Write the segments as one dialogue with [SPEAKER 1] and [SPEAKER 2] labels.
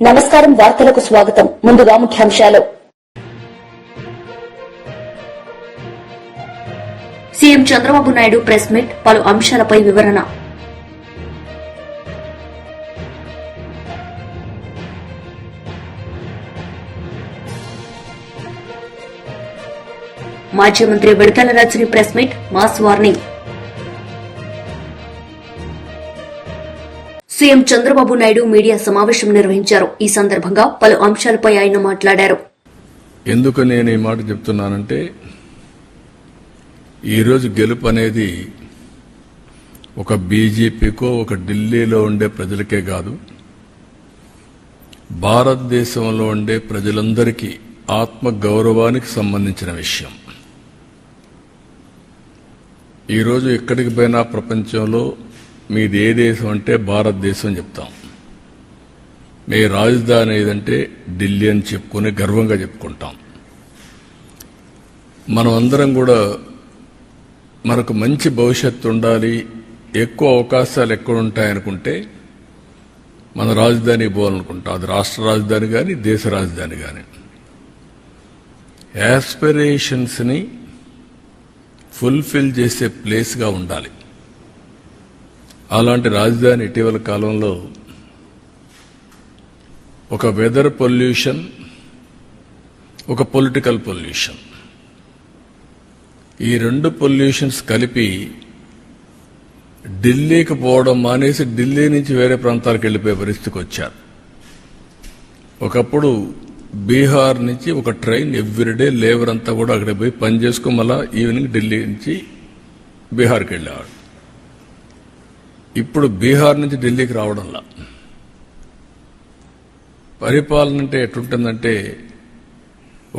[SPEAKER 1] నమస్కారం, వార్తలకు స్వాగతం. ముందుగా ముఖ్యాంశాలు. CM Chandrababu Naidu press meet, పలు అంశాలపై వివరణ. మాజీ మంత్రి Vidadala Rajini press meet, mass warning. CM Chandrababu Naidu media సమావేశం నిర్వహించారు. ఈ సందర్భంగా పలు అంశాలపై ఆయన మాట్లాడారు.
[SPEAKER 2] ఎందుకు నేను ఈ మాట చెప్తున్నానంటే, ఈరోజు గెలుపు అనేది ఒక బీజేపీకో ఒక ఢిల్లీలో ఉండే ప్రజలకే కాదు, భారతదేశంలో ఉండే ప్రజలందరికీ ఆత్మ గౌరవానికి సంబంధించిన విషయం. ఈరోజు ఎక్కడికి పోయినా ప్రపంచంలో మీది ఏ దేశం అంటే భారతదేశం చెప్తాం, మీ రాజధాని ఏదంటే ఢిల్లీ అని చెప్పుకుని గర్వంగా చెప్పుకుంటాం. మనం అందరం కూడా మనకు మంచి భవిష్యత్తు ఉండాలి, ఎక్కువ అవకాశాలు ఎక్కడ ఉంటాయనుకుంటే మన రాజధాని పోవాలనుకుంటాం. అది రాష్ట్ర రాజధాని కానీ దేశ రాజధాని కానీ. యాస్పిరేషన్స్ని ఫుల్ఫిల్ చేసే ప్లేస్గా ఉండాలి. అలాంటి రాజధాని ఇటీవల కాలంలో ఒక వెదర్ పొల్యూషన్, ఒక పొలిటికల్ పొల్యూషన్, ఈ రెండు పొల్యూషన్స్ కలిపి ఢిల్లీకి పోవడం మానేసి ఢిల్లీ నుంచి వేరే ప్రాంతాలకు వెళ్ళిపోయే పరిస్థితికి వచ్చారు. ఒకప్పుడు బీహార్ నుంచి ఒక ట్రైన్ ఎవ్రీడే లేబర్ అంతా కూడా అక్కడ పోయి పని చేసుకుని మళ్ళా ఈవినింగ్ ఢిల్లీ నుంచి బీహార్కి వెళ్ళేవాడు. ఇప్పుడు బీహార్ నుంచి ఢిల్లీకి రావడంలా పరిపాలన అంటే ఎట్లుంటుందంటే,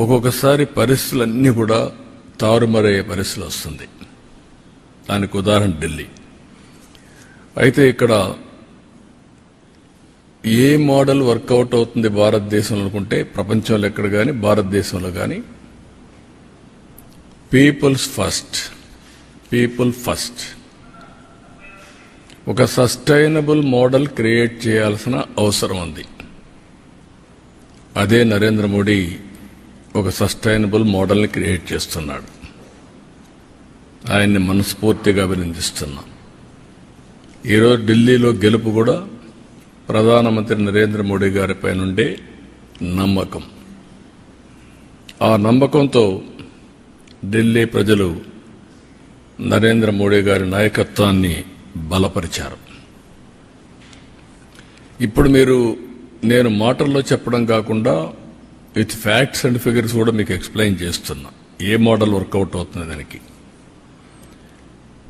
[SPEAKER 2] ఒక్కొక్కసారి పరిస్థితులన్నీ కూడా తారుమారయ్యే పరిస్థితులు వస్తుంది. దానికి ఉదాహరణ ఢిల్లీ. అయితే ఇక్కడ ఏ మోడల్ వర్కౌట్ అవుతుంది భారతదేశంలో అనుకుంటే, ప్రపంచంలో ఎక్కడ కానీ భారతదేశంలో కానీ పీపుల్స్ ఫస్ట్, పీపుల్ ఫస్ట్, ఒక సస్టైనబుల్ మోడల్ క్రియేట్ చేయాల్సిన అవసరం ఉంది. అదే నరేంద్ర మోడీ ఒక సస్టైనబుల్ మోడల్ని క్రియేట్ చేస్తున్నాడు. ఆయన్ని మనస్ఫూర్తిగా అభినందిస్తున్నాం. ఈరోజు ఢిల్లీలో గెలుపు కూడా ప్రధానమంత్రి నరేంద్ర మోడీ గారిపై నుండే నమ్మకం. ఆ నమ్మకంతో ఢిల్లీ ప్రజలు నరేంద్ర మోడీ గారి నాయకత్వాన్ని బలపరిచారు. ఇప్పుడు నేను మాటల్లో చెప్పడం కాకుండా విత్ ఫ్యాక్ట్స్ అండ్ ఫిగర్స్ కూడా మీకు ఎక్స్ప్లెయిన్ చేస్తున్నా ఏ మోడల్ వర్కౌట్ అవుతుంది దానికి.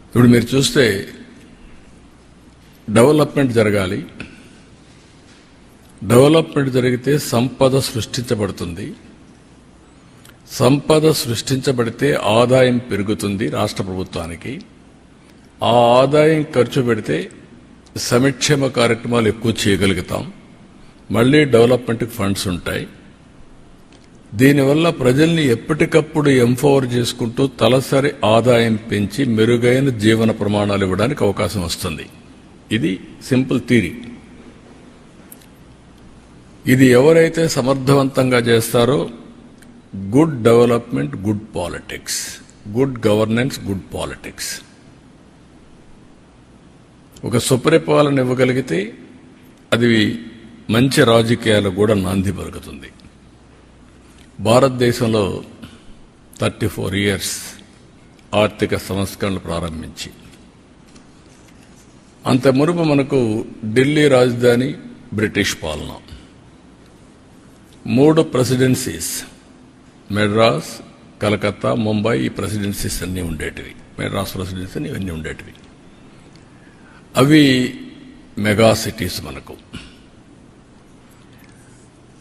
[SPEAKER 2] ఇప్పుడు మీరు చూస్తే డెవలప్మెంట్ జరగాలి. డెవలప్మెంట్ జరిగితే సంపద సృష్టించబడుతుంది. సంపద సృష్టించబడితే ఆదాయం పెరుగుతుంది రాష్ట్ర ప్రభుత్వానికి. ఆ ఆదాయం ఖర్చు పెడితే సంక్షేమ కార్యక్రమాలు ఎక్కువ చేయగలుగుతాం. మళ్లీ డెవలప్మెంట్కి ఫండ్స్ ఉంటాయి. దీనివల్ల ప్రజల్ని ఎప్పటికప్పుడు ఎంపవర్ చేసుకుంటూ తలసరి ఆదాయం పెంచి మెరుగైన జీవన ప్రమాణాలు ఇవ్వడానికి అవకాశం వస్తుంది. ఇది సింపుల్ థియరీ. ఇది ఎవరైతే సమర్థవంతంగా చేస్తారో good development, good politics, good governance, good politics, ఒక సుపరిపాలన ఇవ్వగలిగితే అది మంచి రాజకీయాలకు కూడా నాంది పలుకుతుంది. భారతదేశంలో 34 years ఆర్థిక సంస్కరణలు ప్రారంభించి అంత మునుపు మనకు ఢిల్లీ రాజధాని బ్రిటిష్ పాలన, 3 ప్రెసిడెన్సీస్, మెడ్రాస్, కలకత్తా, ముంబై, ఈ ప్రెసిడెన్సీస్ అన్నీ ఉండేటివి. మెడ్రాస్ ప్రెసిడెన్సీ ఇవన్నీ ఉండేటివి. అవి మెగా సిటీస్ మనకు.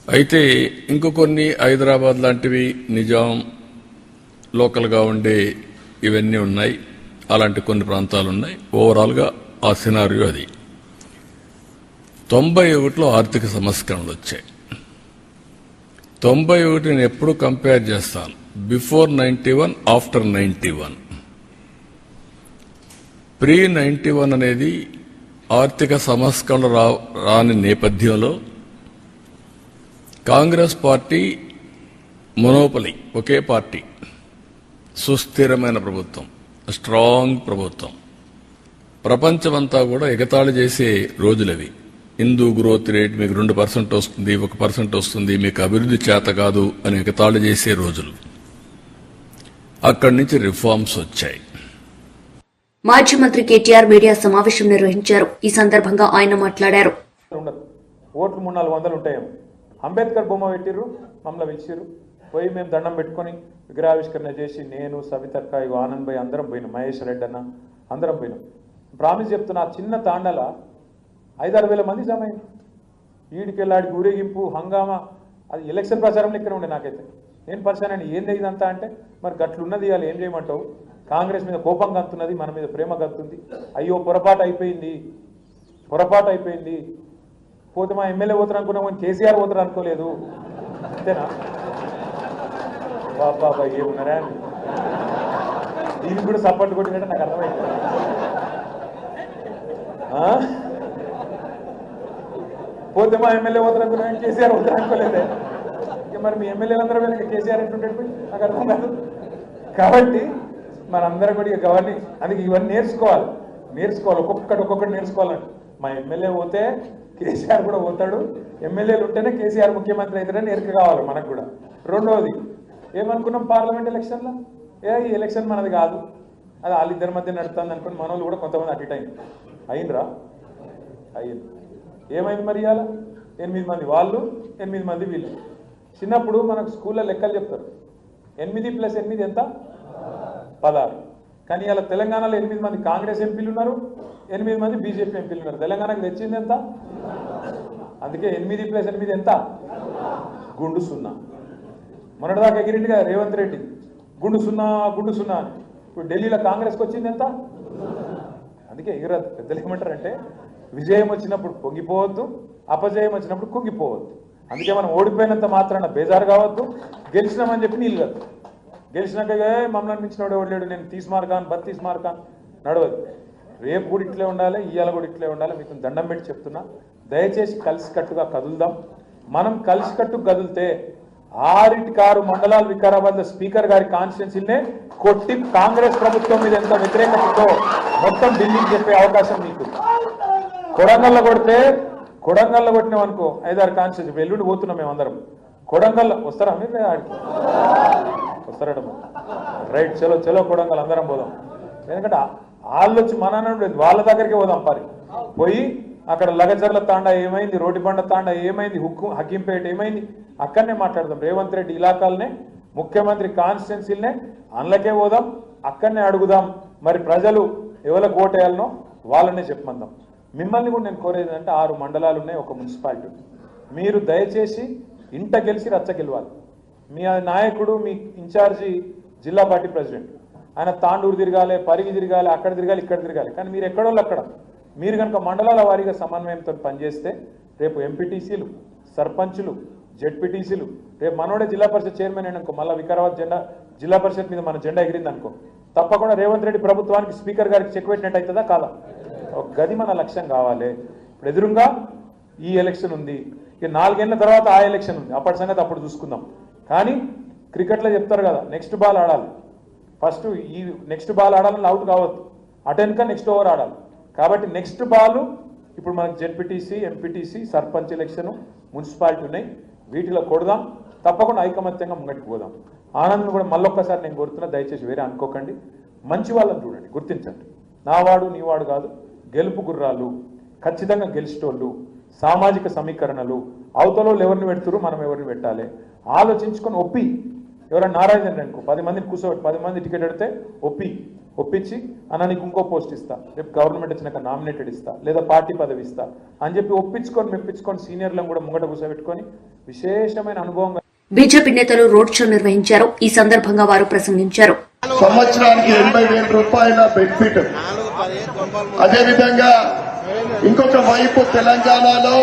[SPEAKER 2] అయితే ఇంకో కొన్ని హైదరాబాద్ లాంటివి, నిజాం లోకల్గా ఉండే ఇవన్నీ ఉన్నాయి. అలాంటి కొన్ని ప్రాంతాలు ఉన్నాయి. ఓవరాల్గా ఆ సినారియో అది. 91లో ఆర్థిక సంస్కరణలు వచ్చాయి. 91 నేను ఎప్పుడు కంపేర్ చేస్తాను, బిఫోర్ 91, ఆఫ్టర్ 91. ప్రీ 91 అనేది ఆర్థిక సంస్కరణలు రాని నేపథ్యంలో కాంగ్రెస్ పార్టీ మొనోపలి, ఒకే పార్టీ, సుస్థిరమైన ప్రభుత్వం, స్ట్రాంగ్ ప్రభుత్వం, ప్రపంచమంతా కూడా ఎగతాళి చేసే రోజులవి. హిందూ గ్రోత్ రేట్ మీకు 2% వస్తుంది, 1% వస్తుంది, మీకు అభివృద్ధి చేత కాదు అని ఎగతాళి చేసే రోజులు. అక్కడి నుంచి రిఫార్మ్స్ వచ్చాయి.
[SPEAKER 1] మాజీ మంత్రి కేటీఆర్ మీడియా సమావేశం నిర్వహించారు. ఈ సందర్భంగా ఆయన మాట్లాడారు.
[SPEAKER 3] ఓట్లు 300-400 ఉంటాయేమో. అంబేద్కర్ బొమ్మ పెట్టిర్రు, మమ్మల్ని పిలిచిర్రు, పోయి మేము దండం పెట్టుకొని విగ్రహావిష్కరణ చేసి నేను, సవితక్క, ఇగో ఆనంద్ భాయ్ అందరం పోయినాం, మహేష్ రెడ్డి అన్న అందరం పోయినాం. ప్రామిస్ చెప్తున్నా, చిన్న తాండల 5-6 వేల మంది జమ అయింది. ఈడికెళ్ళాడికి ఊరేగింపు, హంగామా, అది ఎలక్షన్ ప్రచారంలో ఇక్కడ ఉండే. నాకైతే నేను పరిచయాన్ని ఏంది ఇదంతా అంటే, మరి గట్లున్నది, ఇవాళ ఏం చేయమంటావు, కాంగ్రెస్ మీద కోపం కత్తున్నది, మన మీద ప్రేమ కత్తుంది, అయ్యో పొరపాటు అయిపోయింది పోతే మా ఎమ్మెల్యే పోతారు అనుకున్నాం, కానీ కేసీఆర్ పోతారు అనుకోలేదు. అంతేనా బాబా, ఏమున్నారా దీనికి కూడా సపోర్ట్ కొట్టినట్టు నాకు అర్థమైంది. పోతే మా ఎమ్మెల్యే పోతారు అనుకున్నాం, కేసీఆర్ పోతారు అనుకోలేదే. మరి మీ ఎమ్మెల్యేలందరూ వెళ్ళి కేసీఆర్ ఎట్లుంటే నాకు అర్థం కాదు. కాబట్టి మనందరం కూడా ఇక గవర్నింగ్, అందుకే ఇవన్నీ నేర్చుకోవాలి, ఒక్కొక్కటి నేర్చుకోవాలండి. మా ఎమ్మెల్యే పోతే కేసీఆర్ కూడా పోతాడు, ఎమ్మెల్యేలు ఉంటేనే కేసీఆర్ ముఖ్యమంత్రి అవుతాడని ఎరుక కావాలి మనకు కూడా. రెండవది ఏమనుకున్నాం పార్లమెంట్ ఎలక్షన్లో, ఈ ఎలక్షన్ మనది కాదు, అది వాళ్ళిద్దరి మధ్య నడుతుంది అనుకుని మనోళ్ళు కూడా కొంతమంది అటు ఇటు అయింది. ఏమైంది మరి ఇవాళ? 8 మంది వాళ్ళు, 8 మంది వీళ్ళు. చిన్నప్పుడు మనకు స్కూల్లో లెక్కలు చెప్తారు, 8 + 8 ఎంత? 16. కానీ ఇలా తెలంగాణలో 8 మంది కాంగ్రెస్ ఎంపీలు ఉన్నారు, 8 మంది బీజేపీ ఎంపీలు ఉన్నారు. తెలంగాణకు తెచ్చింది ఎంత? అందుకే 8 + 8 ఎంత? గుండు 0. మొన్నటిదాకా ఎగిరిండిగా రేవంత్ రెడ్డి గుండు 0 అని. ఇప్పుడు ఢిల్లీలో కాంగ్రెస్కి వచ్చింది ఎంత? అందుకే ఎగిరద్దు. పెద్దలు ఏమంటారంటే, విజయం వచ్చినప్పుడు పొంగిపోవద్దు, అపజయం వచ్చినప్పుడు కుంగిపోవద్దు. అందుకే మనం ఓడిపోయినంత మాత్రాన బేజారు కావద్దు, గెలిచినామని చెప్పి నీళ్ళు కాదు. గెలిచినాక మమ్మల్ని మించినోడు ఓడలేడు, నేను 30 మార్కాన్ 32 మార్కాన్ నడవదు. రేపు కూడా ఇట్లే ఉండాలి, ఇవాళ కూడా ఇట్లే ఉండాలి. మీకు దండం పెట్టి చెప్తున్నా, దయచేసి కలిసికట్టుగా కదులుదాం. మనం కలిసికట్టు కదిలితే 6 మండలాలు వికారాబాద్ స్పీకర్ గారి కాన్స్టిట్యున్సీనే కొట్టి కాంగ్రెస్ ప్రభుత్వం మీద ఎంత వ్యతిరేకతతో మొత్తం ఢిల్లీకి చెప్పే అవకాశం మీకు. కొడంగల్లో కొట్టినాం అనుకో, 5-6 కాన్స్టిట్యున్సీ. ఎల్లుండి పోతున్నాం మేమందరం కొడంగల్లో. వస్తారా మీరు? ఆడికి వస్తారట. రైట్, చలో కొడంగల్ అందరం పోదాం. ఎందుకంటే వాళ్ళు వచ్చి మన వాళ్ళ దగ్గరికి పోదాం. పోయి అక్కడ లగచర్ల తాండా ఏమైంది, రోడ్డిబండ తాండా ఏమైంది, హకీంపేట ఏమైంది, అక్కడనే మాట్లాడదాం. రేవంత్ రెడ్డి ఇలాకాలనే, ముఖ్యమంత్రి కాన్స్టిట్యున్సీలనే అందులోకే పోదాం, అక్కడనే అడుగుదాం. మరి ప్రజలు ఎవరికి ఓటేయాలనో వాళ్ళనే చెప్పమందాం. మిమ్మల్ని కూడా నేను కోరేది అంటే, 6 మండలాలు ఉన్నాయి, ఒక మున్సిపాలిటీ. మీరు దయచేసి ఇంట గెలిచి రచ్చ గెలవాలి. మీ నాయకుడు, మీ ఇన్ఛార్జి జిల్లా పార్టీ ప్రెసిడెంట్, ఆయన తాండూరు తిరగాలి, పరిగి తిరగాలి, అక్కడ తిరగాలి, ఇక్కడ తిరగాలి. కానీ మీరు ఎక్కడోళ్ళు అక్కడ. మీరు కనుక మండలాల వారీగా సమన్వయంతో పనిచేస్తే రేపు ఎంపీటీసీలు, సర్పంచులు, జెడ్పీటీసీలు, రేపు మనోడే జిల్లా పరిషత్ చైర్మన్ అయిన అనుకో, మళ్ళీ వికారాబాద్ జిల్లా పరిషత్ మీద మన జెండా ఎగిరింది అనుకో, తప్పకుండా రేవంత్ రెడ్డి ప్రభుత్వానికి స్పీకర్ గారికి చెక్ పెట్టినట్టు అవుతుందా కాదా? ఒక గది మన లక్ష్యం కావాలి. ఇప్పుడు ఎదురుగా ఈ ఎలక్షన్ ఉంది, ఇక 4 ఏళ్ల తర్వాత ఆ ఎలక్షన్ ఉంది, అప్పటి సంగతి అప్పుడు చూసుకుందాం. కానీ క్రికెట్లో చెప్తారు కదా, నెక్స్ట్ బాల్ ఆడాలి. ఫస్ట్ ఈ నెక్స్ట్ బాల్ ఆడాలని అవుట్ కావద్దు, అటెన్క నెక్స్ట్ ఓవర్ ఆడాలి. కాబట్టి నెక్స్ట్ బాల్ ఇప్పుడు మనకు ZPTC, MPTC, sarpanch election, municipality ఉన్నాయి. వీటిలో కొడదాం, తప్పకుండా ఐకమత్యంగా ముంగటికి పోదాం. ఆనంద్ కూడా మళ్ళొక్కసారి నేను కోరుతున్నా, దయచేసి వేరే అనుకోకండి, మంచి వాళ్ళని చూడండి, గుర్తించండి. నావాడు నీవాడు కాదు, గెలుపు గుర్రాలు, ఖచ్చితంగా గెలిచేటోళ్ళు, సామాజిక సమీకరణలు, అవతలలో ఎవరిని పెడుతురు, మనం ఎవరిని పెట్టాలి ఆలోచించుకొని ఒప్పి. ఎవరైనా నారాయణ అనుకో, 10 మందిని కూర్చోబెట్టి 10 మంది టికెట్ పెడితే ఒప్పించి అన్న నీకు ఇంకో పోస్ట్ ఇస్తా, రేపు గవర్నమెంట్ వచ్చినాక నామినేటెడ్ ఇస్తా, లేదా పార్టీ పదవి ఇస్తా అని చెప్పి మెప్పించుకొని సీనియర్లను కూడా ముంగట కూర్చోబెట్టుకొని విశేషమైన అనుభవంగా.
[SPEAKER 1] బీజేపీ నేతలు రోడ్ షో నిర్వహించారు. ఈ సందర్భంగా వారు ప్రసంగించారు.
[SPEAKER 4] సంవత్సరానికి 80,000 రూపాయల బెనిఫిట్, అదేవిధంగా ఇంకొక వైపు తెలంగాణలో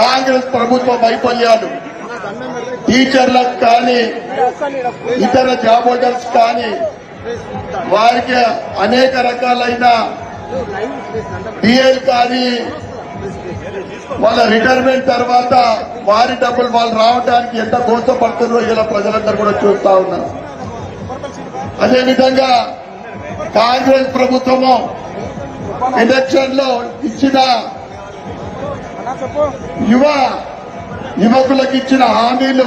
[SPEAKER 4] కాంగ్రెస్ ప్రభుత్వ వైఫల్యాలు టీచర్లకు కానీ ఇతర జాబ్ హోల్డర్స్ కానీ వారికి అనేక రకాలైన డిఎల్ కానీ వాళ్ళ రిటైర్మెంట్ తర్వాత వారి డబ్బులు వాళ్ళు రావడానికి ఎంత గోసపడుతుందో ఇలా ప్రజలందరూ కూడా చూస్తా ఉన్నారు. అదేవిధంగా కాంగ్రెస్ ప్రభుత్వము ఎలక్షన్ లో ఇచ్చిన యువకులకు ఇచ్చిన హామీలు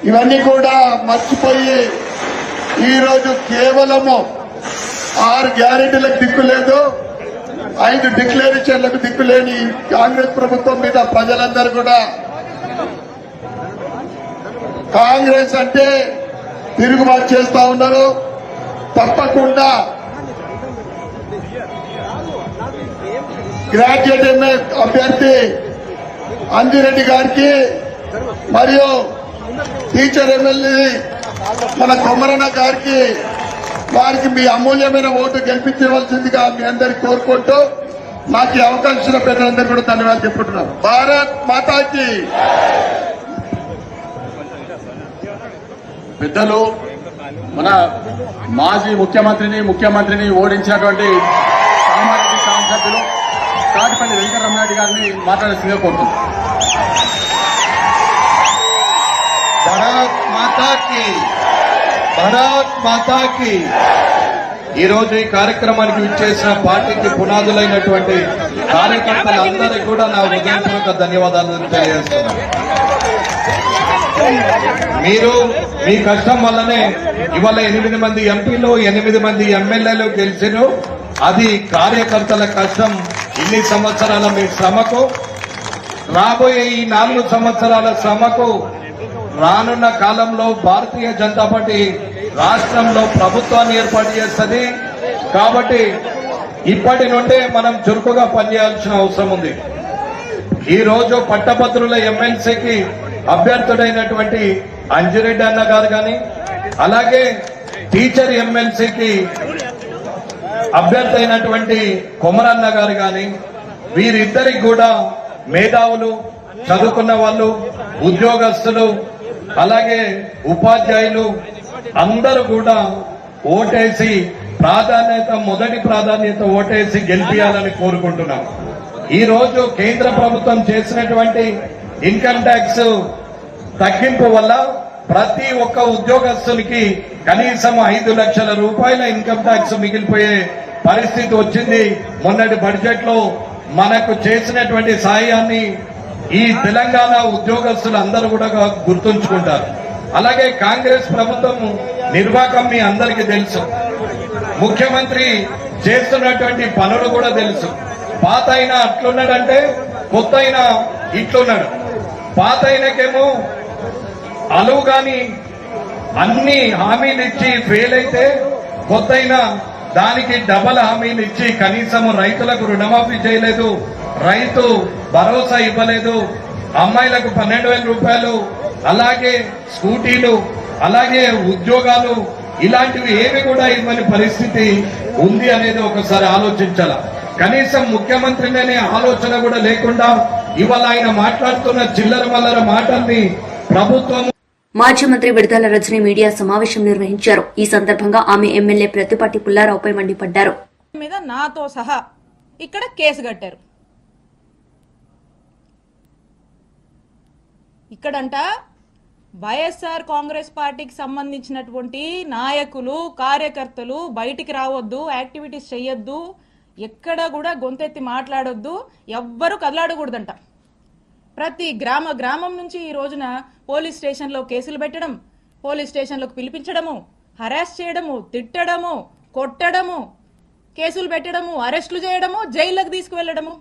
[SPEAKER 4] ఇవన్నీ కూడా మర్చిపోయి ఈరోజు కేవలము 6 గ్యారెంటీలకు దిక్కు లేదు, 5 డిక్లరేషన్లకు దిక్కు లేని కాంగ్రెస్ ప్రభుత్వం మీద ప్రజలందరూ కూడా కాంగ్రెస్ అంటే తిరుగుబాటు చేస్తా ఉన్నారు. తప్పకుండా గ్రాడ్యుయేట్ ఎంఏ అభ్యర్థి అంజిరెడ్డి గారికి మరియు టీచర్ ఎమ్మెల్యే మన కొమరన్న గారికి వారికి మీ అమూల్యమైన ఓటు గెలిపించవలసిందిగా మీ అందరికి కోరుకుంటూ నాకు ఈ అవకాశం పెద్దలందరూ కూడా ధన్యవాదాలు చెప్పుకుంటున్నాను. భారత్ మాతాకి.
[SPEAKER 5] పెద్దలు మన మాజీ ముఖ్యమంత్రిని ఓడించినటువంటి కామారెడ్డి శాసనసభ్యులు తాటిపల్లి వెంకటరమణారెడ్డి గారిని మాట్లాడాల్సిందిగా కోరుతున్నాం.
[SPEAKER 4] భారత్ మాతాకి, భారత్ మాతాకి.
[SPEAKER 5] ఈరోజు ఈ కార్యక్రమానికి విచ్చేసిన పార్టీకి పునాదులైనటువంటి కార్యకర్తలందరికీ కూడా నా హృదయపూర్వక ధన్యవాదాలు తెలియజేస్తున్నాను. మీరు మీ కష్టం వల్లనే ఇవాళ 8 మంది ఎంపీలు 8 మంది ఎమ్మెల్యేలు గెలిచారు. అది కార్యకర్తల కష్టం. ఇన్ని సంవత్సరాల మీ శ్రమకు, రాబోయే ఈ 4 సంవత్సరాల శ్రమకు రానున్న కాలంలో భారతీయ జనతా పార్టీ రాష్ట్రంలో ప్రభుత్వాన్ని ఏర్పాటు చేస్తుంది. కాబట్టి ఇప్పటి నుండే మనం చురుకుగా పనిచేయాల్సిన అవసరం ఉంది. ఈ రోజు పట్టభద్రుల ఎమ్మెల్సీకి అభ్యర్థుడైనటువంటి అంజిరెడ్డి అన్న గారు కానీ, అలాగే టీచర్ ఎమ్మెల్సీకి అభ్యర్థి అయినటువంటి కొమరన్న గారు కానీ, వీరిద్దరికి కూడా మేధావులు, చదువుకున్న వాళ్ళు, ఉద్యోగస్తులు, అలాగే ఉపాధ్యాయులు అందరూ కూడా ఓటేసి మొదటి ప్రాధాన్యత ఓటేసి గెలిపించాలని కోరుకుంటున్నాం. ఈ రోజు కేంద్ర ప్రభుత్వం చేసినటువంటి ఇన్కమ్ ట్యాక్స్ తగ్గింపు వల్ల ప్రతి ఒక్క ఉద్యోగస్తునికి కనీసం 5 లక్షల రూపాయల ఇన్కమ్ ట్యాక్స్ మిగిలిపోయే పరిస్థితి వచ్చింది. మొన్నటి బడ్జెట్ లో మనకు చేసినటువంటి సాయాన్ని ఈ తెలంగాణ ఉద్యోగస్తులు అందరూ కూడా గుర్తుంచుకుంటారు. అలాగే కాంగ్రెస్ ప్రభుత్వం నిర్వాహకం మీ అందరికీ తెలుసు. ముఖ్యమంత్రి చేస్తున్నటువంటి పనులు కూడా తెలుసు. పాత అయినా అట్లున్నాడంటే కొత్త అయినా ఇట్లున్నాడు. పాత అయినకేమో అలువు గాని అన్ని హామీలు ఇచ్చి ఫెయిల్ అయితే, కొత్త అయినా దానికి డబల్ హామీలు ఇచ్చి కనీసం రైతులకు రుణమాఫీ చేయలేదు, రైతు భరోసా ఇవ్వలేదు, అమ్మాయిలకు 12,000 రూపాయలు, అలాగే స్కూటీలు, అలాగే ఉద్యోగాలు, ఇలాంటివి ఏవి కూడా ఇవ్వని పరిస్థితి ఉంది అనేది ఒకసారి ఆలోచించాల. కనీసం ముఖ్యమంత్రినే ఆలోచన కూడా లేకుండా ఇవాళ ఆయన మాట్లాడుతున్న చిల్లర మల్లర మాటల్ని ప్రభుత్వం.
[SPEAKER 1] మాజీ మంత్రి విడుదల రజని మీడియా సమావేశం నిర్వహించారు. ఈ సందర్భంగా ఆమె ఎమ్మెల్యే ప్రత్తిపాటి పుల్లారావుపై మండిపడ్డారు.
[SPEAKER 6] మీద నాతో సహా ఇక్కడ కేసు కట్టారు. ఇక్కడంట వైఎస్ఆర్ కాంగ్రెస్ పార్టీకి సంబంధించినటువంటి నాయకులు, కార్యకర్తలు బయటికి రావద్దు, యాక్టివిటీస్ చెయ్యొద్దు, ఎక్కడ కూడా గొంతెత్తి మాట్లాడొద్దు, ఎవ్వరూ కదలాడకూడదంట. ప్రతి గ్రామం నుంచి ఈ రోజున పోలీస్ స్టేషన్లో కేసులు పెట్టడం, పోలీస్ స్టేషన్లకు పిలిపించడము, హరాస్ చేయడము, తిట్టడము, కొట్టడము, కేసులు పెట్టడము, అరెస్టులు చేయడము, జైళ్లకు తీసుకువెళ్లడము,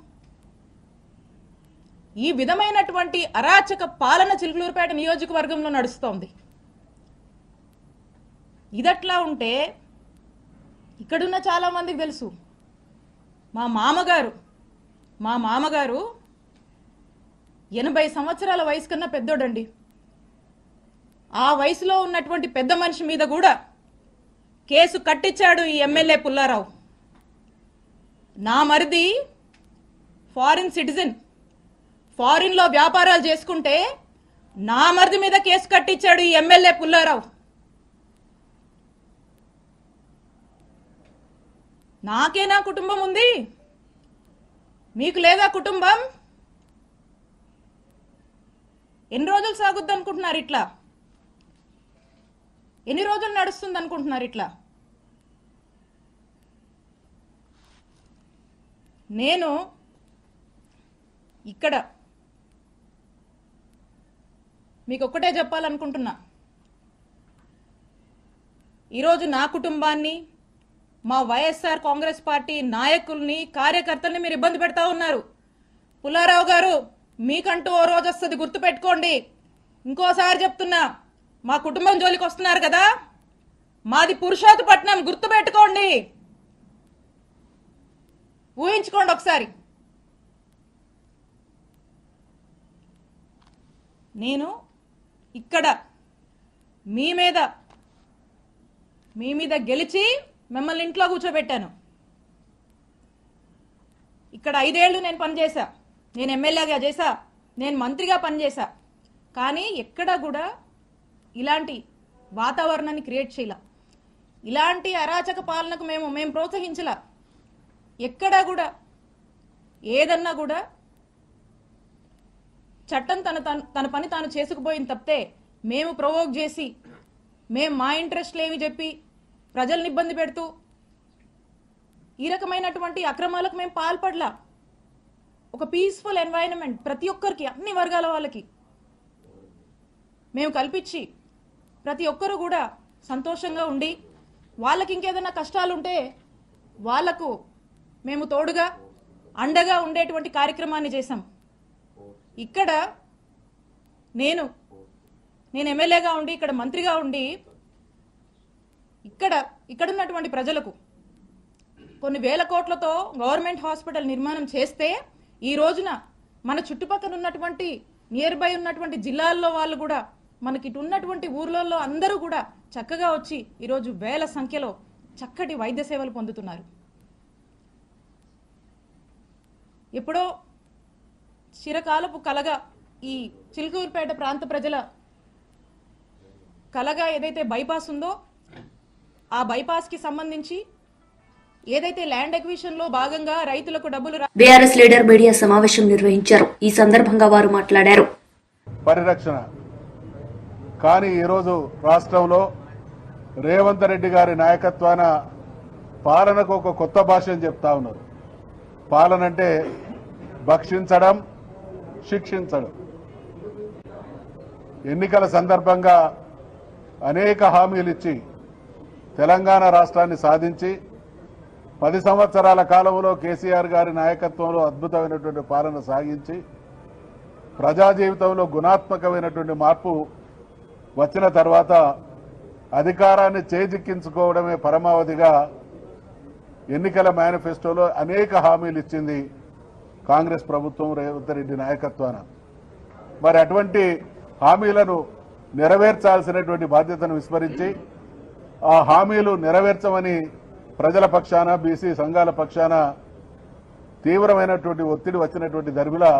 [SPEAKER 6] ఈ విధమైనటువంటి అరాచక పాలన చిలుకలూరుపేట నియోజకవర్గంలో నడుస్తోంది. ఇదట్లా ఉంటే ఇక్కడున్న చాలా మందికి తెలుసు. మా మామగారు 80 సంవత్సరాల వయసు కన్నా పెద్దోడండి. ఆ వయసులో ఉన్నటువంటి పెద్ద మనిషి మీద కూడా కేసు కట్టించాడు ఈ ఎమ్మెల్యే పుల్లారావు. నా మరిది ఫారిన్ సిటిజన్, ఫారిన్లో వ్యాపారాలు చేసుకుంటే నా మరిది మీద కేసు కట్టించాడు ఈ ఎమ్మెల్యే పుల్లారావు. నాకేనా కుటుంబం ఉంది? మీకు లేదా కుటుంబం? ఎన్ని రోజులు సాగుద్ది అనుకుంటున్నారు ఇట్లా? ఎన్ని రోజులు నడుస్తుంది అనుకుంటున్నారు ఇట్లా? నేను ఇక్కడ మీకు ఒక్కటే చెప్పాలనుకుంటున్నా. ఈరోజు నా కుటుంబాన్ని, మా వైఎస్ఆర్ కాంగ్రెస్ పార్టీ నాయకుల్ని, కార్యకర్తల్ని మీరు ఇబ్బంది పెడతా ఉన్నారు. పుల్లారావు గారు, మీకంటూ ఓ రోజు వస్తుంది, గుర్తుపెట్టుకోండి. ఇంకోసారి చెప్తున్నా, మా కుటుంబం జోలికి వస్తున్నారు కదా, మాది పురుషోత్తపట్నం, గుర్తుపెట్టుకోండి, ఊహించుకోండి ఒకసారి. నేను ఇక్కడ మీ మీద గెలిచి మిమ్మల్ని ఇంట్లో కూర్చోబెట్టాను. ఇక్కడ 5 ఏళ్ళు నేను పనిచేశా, నేను ఎమ్మెల్యేగా చేశా, నేను మంత్రిగా పనిచేశా. కానీ ఎక్కడా కూడా ఇలాంటి వాతావరణాన్ని క్రియేట్ చేయాల, ఇలాంటి అరాచక పాలనకు మేము ప్రోత్సహించలా. ఎక్కడా కూడా ఏదన్నా కూడా చట్టం తన పని తాను చేసుకుపోయింది తప్పితే మేము ప్రొవోక్ చేసి, మేము మా ఇంట్రెస్ట్లు ఏమి చెప్పి ప్రజల్ని ఇబ్బంది పెడుతూ ఈ రకమైనటువంటి అక్రమాలకు మేము పాల్పడలా. ఒక పీస్ఫుల్ ఎన్వైరన్మెంట్ ప్రతి ఒక్కరికి, అన్ని వర్గాల వాళ్ళకి మేము కల్పించి ప్రతి ఒక్కరు కూడా సంతోషంగా ఉండి, వాళ్ళకి ఇంకేదైనా కష్టాలుంటే వాళ్లకు మేము తోడుగా అండగా ఉండేటువంటి కార్యక్రమాన్ని చేశాం. ఇక్కడ నేను ఎమ్మెల్యేగా ఉండి, ఇక్కడ మంత్రిగా ఉండి, ఇక్కడున్నటువంటి ప్రజలకు కొన్ని వేల కోట్లతో గవర్నమెంట్ హాస్పిటల్ నిర్మాణం చేస్తే, ఈ రోజున మన చుట్టుపక్కల ఉన్నటువంటి నియర్ బై ఉన్నటువంటి జిల్లాల్లో వాళ్ళు కూడా, మనకి ఇటు ఉన్నటువంటి ఊర్లలో అందరూ కూడా చక్కగా వచ్చి ఈరోజు వేల సంఖ్యలో చక్కటి వైద్య సేవలు పొందుతున్నారు. ఎప్పుడో చిరకాలపు కలగా ఈ చిలుకూరుపేట ప్రాంత ప్రజల కలగా ఏదైతే బైపాస్ ఉందో, ఆ బైపాస్కి సంబంధించి ఏదైతే ల్యాండ్ ఎక్విజిషన్ లో భాగంగా రైతులకు డబ్బులు
[SPEAKER 1] బీఆర్ఎస్ లీడర్ మీడియా సమావేశం నిర్వహించారు. ఈ సందర్భంగా వారు మాట్లాడారు.
[SPEAKER 7] పరిరక్షణ కానీ ఈరోజు రాష్ట్రంలో రేవంత్ రెడ్డి గారి నాయకత్వాన పాలనకు ఒక కొత్త భాషను చెప్తా ఉన్నారు. పాలన అంటే భక్షించడం, శిక్షించడం. ఎన్నికల సందర్భంగా అనేక హామీలు ఇచ్చి తెలంగాణ రాష్ట్రాన్ని సాధించి 10 సంవత్సరాల కాలంలో కేసీఆర్ గారి నాయకత్వంలో అద్భుతమైనటువంటి పాలన సాగించి ప్రజా జీవితంలో గుణాత్మకమైనటువంటి మార్పు వచ్చిన తర్వాత అధికారాన్ని చేజిక్కించుకోవడమే పరమావధిగా ఎన్నికల మేనిఫెస్టోలో అనేక హామీలు ఇచ్చింది కాంగ్రెస్ ప్రభుత్వం, రేవంత్ రెడ్డి నాయకత్వాన. మరి అటువంటి హామీలను నెరవేర్చాల్సినటువంటి బాధ్యతను విస్మరించి ఆ హామీలు నెరవేర్చమని ప్రజల పక్షాన, బీసీ సంఘాల పక్షాన తీవ్రమైనటువంటి ఒత్తిడి వచ్చినటువంటి దరిమిలా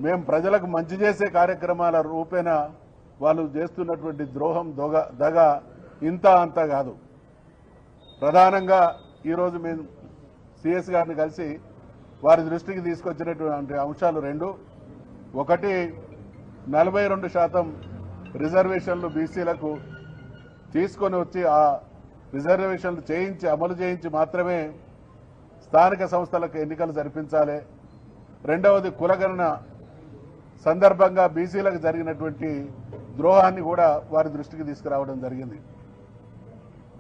[SPEAKER 7] మేము ప్రజలకు మంచి చేసే కార్యక్రమాల రూపేణ వాళ్ళు చేస్తున్నటువంటి ద్రోహం, దగ ఇంత అంత కాదు. ప్రధానంగా ఈరోజు మేము సిఎస్ గారిని కలిసి వారి దృష్టికి తీసుకొచ్చినటువంటి అంశాలు 2. ఒకటి, 42% రిజర్వేషన్లు బీసీలకు తీసుకొని వచ్చి ఆ రిజర్వేషన్లు చేయించి, అమలు చేయించి మాత్రమే స్థానిక సంస్థలకు ఎన్నికలు జరిపించాలి. రెండవది, కులగణన సందర్భంగా బీసీలకు జరిగినటువంటి ద్రోహాన్ని కూడా వారి దృష్టికి తీసుకురావడం జరిగింది.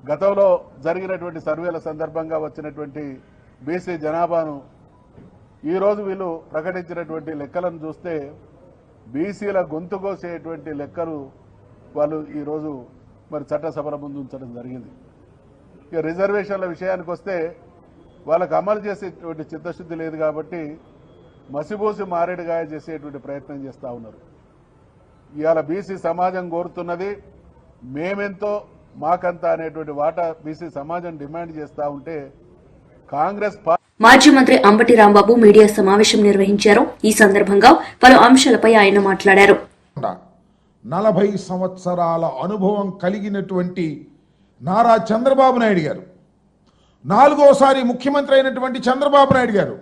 [SPEAKER 7] గతంలో జరిగినటువంటి సర్వేల సందర్భంగా వచ్చినటువంటి బీసీ జనాభాను ఈరోజు వీళ్ళు ప్రకటించినటువంటి లెక్కలను చూస్తే బీసీల గొంతు కోసేటువంటి లెక్కలు వాళ్ళు ఈరోజు మరి చట్టసభల ముందు ఉంచడం జరిగింది. ఇక రిజర్వేషన్ల విషయానికి వస్తే వాళ్ళకు అమలు చేసేటువంటి చిత్తశుద్ధి లేదు కాబట్టి మసిబూసి మారేడుగాయ చేసేటువంటి ప్రయత్నం చేస్తూ ఉన్నారు. ఇవాళ బీసీ సమాజం కోరుతున్నది మేమెంతో మాకంతా అనేటువంటి వాటా బీసీ సమాజం డిమాండ్ చేస్తూ ఉంటే కాంగ్రెస్
[SPEAKER 1] మాజీ మంత్రి అంబటి రాంబాబు మీడియా సమావేశం నిర్వహించారు. ఈ సందర్భంగా పలు అంశాలపై ఆయన మాట్లాడారు.
[SPEAKER 8] 40 సంవత్సరాల అనుభవం కలిగినటువంటి నారా చంద్రబాబు నాయుడు గారు, 4వసారి ముఖ్యమంత్రి అయినటువంటి చంద్రబాబు నాయుడు గారు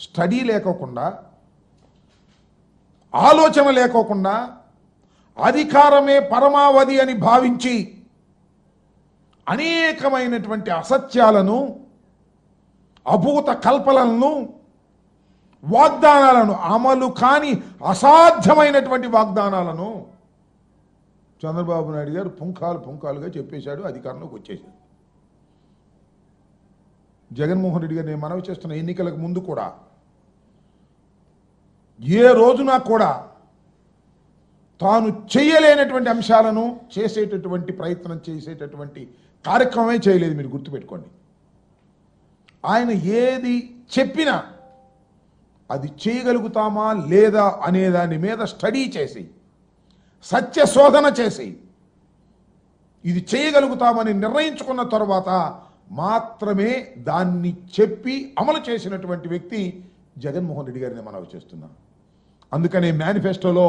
[SPEAKER 8] స్టడీ లేకోకుండా, ఆలోచన లేకోకుండా, అధికారమే పరమావధి అని భావించి అనేకమైనటువంటి అసత్యాలను, అభూత కల్పనలను, వాగ్దానాలను, అమలు కాని అసాధ్యమైనటువంటి వాగ్దానాలను చంద్రబాబు నాయుడు గారు పుంఖాలుగా చెప్పేశాడు, అధికారంలోకి వచ్చేశాడు. జగన్మోహన్ రెడ్డి గారు నేను మనవి చేస్తున్న ఎన్నికలకు ముందు కూడా ఏ రోజున కూడా తాను చేయలేనటువంటి అంశాలను చేసేటటువంటి ప్రయత్నం చేసేటటువంటి కార్యక్రమమే చేయలేదు. మీరు గుర్తుపెట్టుకోండి. ఆయన ఏది చెప్పినా అది చేయగలుగుతామా లేదా అనే దాని మీద స్టడీ చేసి, సత్య శోధన చేసి, ఇది చేయగలుగుతామని నిర్ణయించుకున్న తర్వాత మాత్రమే దాన్ని చెప్పి అమలు చేసినటువంటి వ్యక్తి జగన్మోహన్ రెడ్డి గారిని మనవి చేస్తున్నాం. అందుకనే మేనిఫెస్టోలో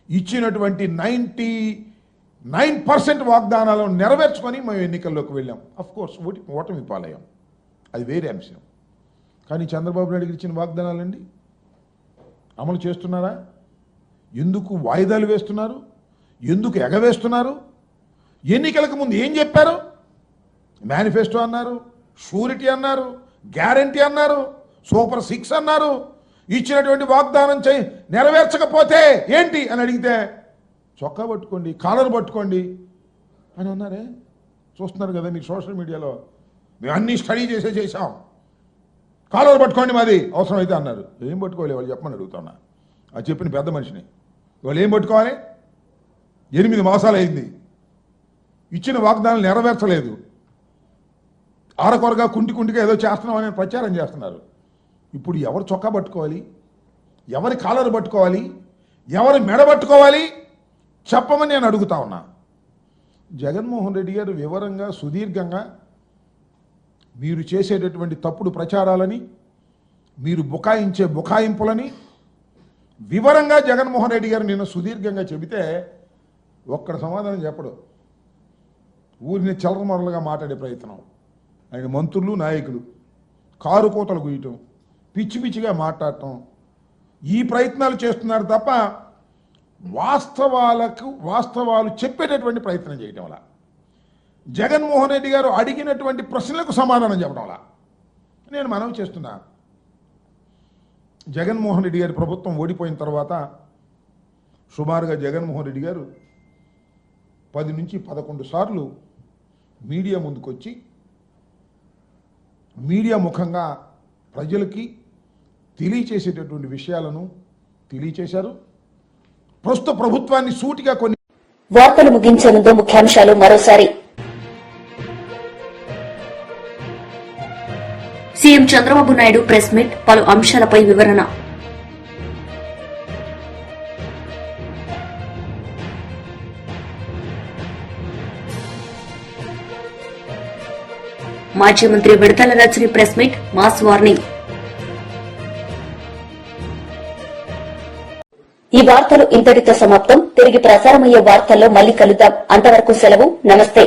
[SPEAKER 8] ఇచ్చినటువంటి 99% వాగ్దానాలను నెరవేర్చుకొని మేము ఎన్నికల్లోకి వెళ్ళాం. అఫ్కోర్స్ ఓటమి పాలయ్యాం, అది వేరే అంశం. కానీ చంద్రబాబు నాయుడు ఇచ్చిన వాగ్దానాలండి అమలు చేస్తున్నారా? ఎందుకు వాయిదాలు వేస్తున్నారు? ఎందుకు ఎగవేస్తున్నారు? ఎన్నికలకు ముందు ఏం చెప్పారు? మేనిఫెస్టో అన్నారు, షూరిటీ అన్నారు, గ్యారంటీ అన్నారు, సూపర్ 6 అన్నారు. ఇచ్చినటువంటి వాగ్దానం నెరవేర్చకపోతే ఏంటి అని అడిగితే చొక్కా పట్టుకోండి, కాలర్ పట్టుకోండి అని అన్నారే. చూస్తున్నారు కదా మీకు సోషల్ మీడియాలో. మేము అన్ని స్టడీ చేసాం, కాలర్ పట్టుకోండి మాది అవసరమైతే అన్నారు. ఏం పట్టుకోవాలి వాళ్ళు చెప్పమని అడుగుతున్నా. అది చెప్పిన పెద్ద మనిషిని. వాళ్ళు ఏం పట్టుకోవాలి? 8 మాసాలు అయింది, ఇచ్చిన వాగ్దానాలు నెరవేర్చలేదు, ఆరకొరగా కుంటిగా ఏదో చేస్తున్నామని ప్రచారం చేస్తున్నారు. ఇప్పుడు ఎవరు చొక్కా పట్టుకోవాలి? ఎవరి కాలర్ పట్టుకోవాలి? ఎవరి మెడ పట్టుకోవాలి? చెప్పమని నేను అడుగుతా ఉన్నా. జగన్మోహన్ రెడ్డి గారు వివరంగా, సుదీర్ఘంగా మీరు చేసేటటువంటి తప్పుడు ప్రచారాలని, మీరు బుకాయించే బుకాయింపులని వివరంగా జగన్మోహన్ రెడ్డి గారు నిన్న సుదీర్ఘంగా చెబితే ఒక్కడ సమాధానం చెప్పడు. ఊరిని చలరమరలుగా మాట్లాడే ప్రయత్నం, ఆయన మంత్రులు, నాయకులు కారు కోతలు గుయ్యటం, పిచ్చి పిచ్చిగా మాట్లాడటం, ఈ ప్రయత్నాలు చేస్తున్నారు తప్ప వాస్తవాలు చెప్పేటటువంటి ప్రయత్నం చేయటం వల్ల, జగన్మోహన్ రెడ్డి గారు అడిగినటువంటి ప్రశ్నలకు సమాధానం చెప్పడం వల్ల నేను మనవి చేస్తున్నా. జగన్మోహన్ రెడ్డి గారి ప్రభుత్వం ఓడిపోయిన తర్వాత సుమారుగా జగన్మోహన్ రెడ్డి గారు 10 నుంచి 11 సార్లు మీడియా ముందుకొచ్చి మీడియా ముఖంగా ప్రజలకి తెలియచేసేటటువంటి విషయాలను తెలియచేశారు. ప్రస్తుత ప్రభుత్వాన్ని సూటిగా కొన్ని
[SPEAKER 1] వార్తలు ముగించే ముందు ముఖ్యాంశాలు మరోసారి. CM Chandrababu Naidu press meet, పలు అంశాలపై వివరణ. మాజీ మంత్రి Vidadala Rajini press meet, mass warning. ఈ వార్తలు ఇంతటితో సమాప్తం. తిరిగి ప్రసారమయ్యే వార్తల్లో మళ్లీ కలుద్దాం. అంతవరకు సెలవు. నమస్తే.